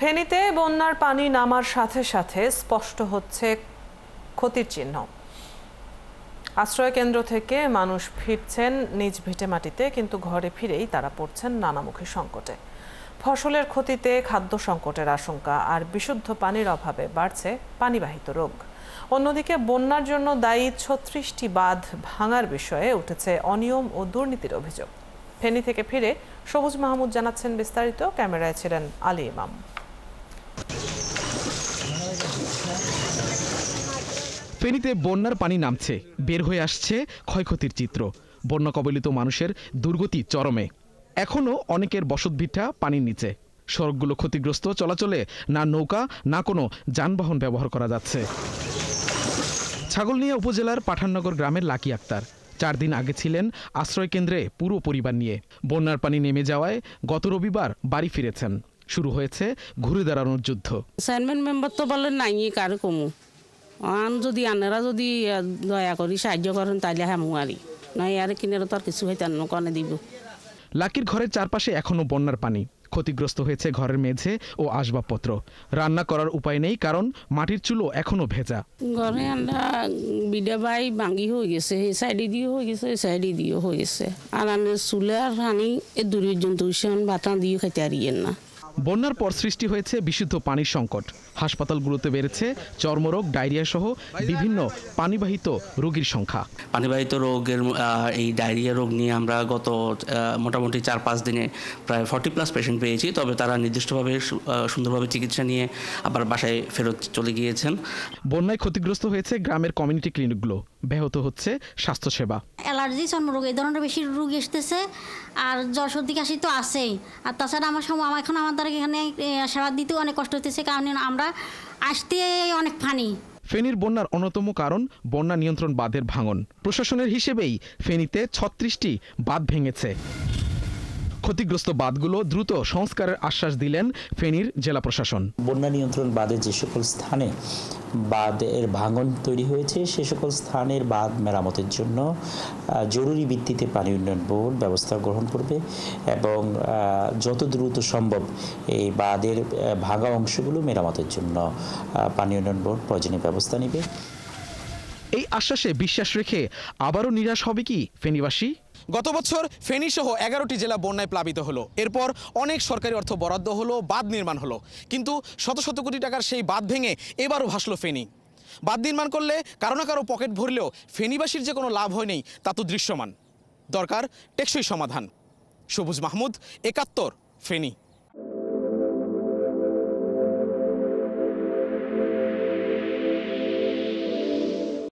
ফেনীতে বন্যার পানি নামার সাথে সাথে স্পষ্ট হচ্ছে ক্ষতির চিহ্ন। আশ্রয় কেন্দ্র থেকে মানুষ ফিরছেন নিজ ভিটেমাটিতে, কিন্তু ঘরে ফিরেই তারা পড়ছেন নানামুখী সংকটে। ফসলের ক্ষতিতে খাদ্য সংকটের আশঙ্কা আর বিশুদ্ধ পানির অভাবে বাড়ছে পানিবাহিত রোগ। অন্যদিকে বন্যার জন্য দায়ী ৩৬টি বাঁধ ভাঙার বিষয়ে উঠেছে অনিয়ম ও দুর্নীতির অভিযোগ। ফেনী থেকে ফিরে সবুজ মাহমুদ জানাচ্ছেন বিস্তারিত। ক্যামেরায় ছিলেন আলী ইমাম। ফেনীতে বন্যার পানি নামছে, বের হয়ে আসছে ক্ষয়ক্ষতির চিত্র। বন্যা কবলিত মানুষের দুর্গতি চরমে। এখনও অনেকের বসতভিটা পানির নিচে। সড়কগুলো ক্ষতিগ্রস্ত, চলাচলে না নৌকা না কোনো যানবাহন ব্যবহার করা যাচ্ছে। ছাগলনিয়া উপজেলার পাঠাননগর গ্রামের লাকি আক্তার 4 দিন আগে ছিলেন আশ্রয় কেন্দ্রে পুরো পরিবার নিয়ে। বন্যার পানি নেমে যাওয়ায় গত রবিবার বাড়ি ফিরেছেন। শুরু হয়েছে ঘুরে দাঁড়ানোর যুদ্ধ। অ্যাসাইনমেন্ট মেম্বার তো বলে নাই কার কমু, যদি আনারা যদি দয়া করি সাহায্য করেন তাইলে হ্যাঁ মুয়ারি নয় আর কিনারে তো আর কিছু হইতে কনে দিব। লাকির ঘরের চারপাশে এখনো বন্যার পানি। ক্ষতিগ্রস্ত হয়েছে ঘরের মেঝে ও আসবাবপত্র। রান্না করার উপায় নেই, কারণ মাটির চুলো এখনো ভেজা। ঘরে আমরা বিডা বাই ভাঙ্গি হয়ে গেছে, এই সাইডে দিয়ে হয়ে গেছে, এই সাইডে দিয়ে হয়ে গেছে। আর আনের চুলে আর রানি এ দূরের জন্তু বাটা দিয়ে খাইতে আরিয়েন না। বন্যার পর সৃষ্টি হয়েছে বিশুদ্ধ পানির সংকট। হাসপাতালগুলোতে বেড়েছে চর্মরোগ, ডায়রিয়া সহ বিভিন্ন পানিবাহিত রোগীর সংখ্যা। পানিবাহিত রোগের এই ডায়রিয়া রোগ নিয়ে আমরা গত মোটামুটি 4-5 দিনে প্রায় 40+ পেশেন্ট পেয়েছি। তবে তারা নির্দিষ্টভাবে সুন্দরভাবে চিকিৎসা নিয়ে আবার বাসায় ফেরত চলে গিয়েছেন। বন্যায় ক্ষতিগ্রস্ত হয়েছে গ্রামের কমিউনিটি ক্লিনিকগুলো। ব্যাহত হচ্ছে স্বাস্থ্যসেবা। অ্যালার্জি, চর্মরোগ এই ধরনের বেশি রোগী আসতেছে, আর জ্বর সর্দি কাশি তো আছেই। আর তাছাড়া এখন আমার দ্বারা এখানে সেবা দিতেও অনেক কষ্ট হতেছে, কারণ আমরা আসতে অনেক পানি। ফেনীর বন্যার অন্যতম কারণ বন্যা নিয়ন্ত্রণ বাঁধের ভাঙন। প্রশাসনের হিসেবেই ফেনীতে 36টি বাঁধ ভেঙেছে। ক্ষতিগ্রস্ত বাঁধগুলো দ্রুত সংস্কারের আশ্বাস দিলেন ফেনীর জেলা প্রশাসন। বন্যা নিয়ন্ত্রণ বাঁধের যে সকল স্থানে বাঁধের ভাঙন তৈরি হয়েছে, সে সকল স্থানের বাঁধ মেরামতের জন্য জরুরি ভিত্তিতে পানি উন্নয়ন বোর্ড ব্যবস্থা গ্রহণ করবে এবং যত দ্রুত সম্ভব এই বাঁধের ভাঙা অংশগুলো মেরামতের জন্য পানি উন্নয়ন বোর্ড প্রয়োজনীয় ব্যবস্থা নেবে। এই আশ্বাসে বিশ্বাস রেখে আবারও নিরাশ হবে কি ফেনীবাসী? গত বছর ফেনী সহ 11টি জেলা বন্যায় প্লাবিত হলো। এরপর অনেক সরকারি অর্থ বরাদ্দ হলো, বাঁধ নির্মাণ হলো, কিন্তু শত শত কোটি টাকার সেই বাঁধ ভেঙে এবারও ভাসলো ফেনী। বাঁধ নির্মাণ করলে কারো না কারো পকেট ভরলেও ফেনীবাসীর যে কোনো লাভ হয়নি তা তো দৃশ্যমান। দরকার টেকসই সমাধান। সবুজ মাহমুদ, 71, ফেনী।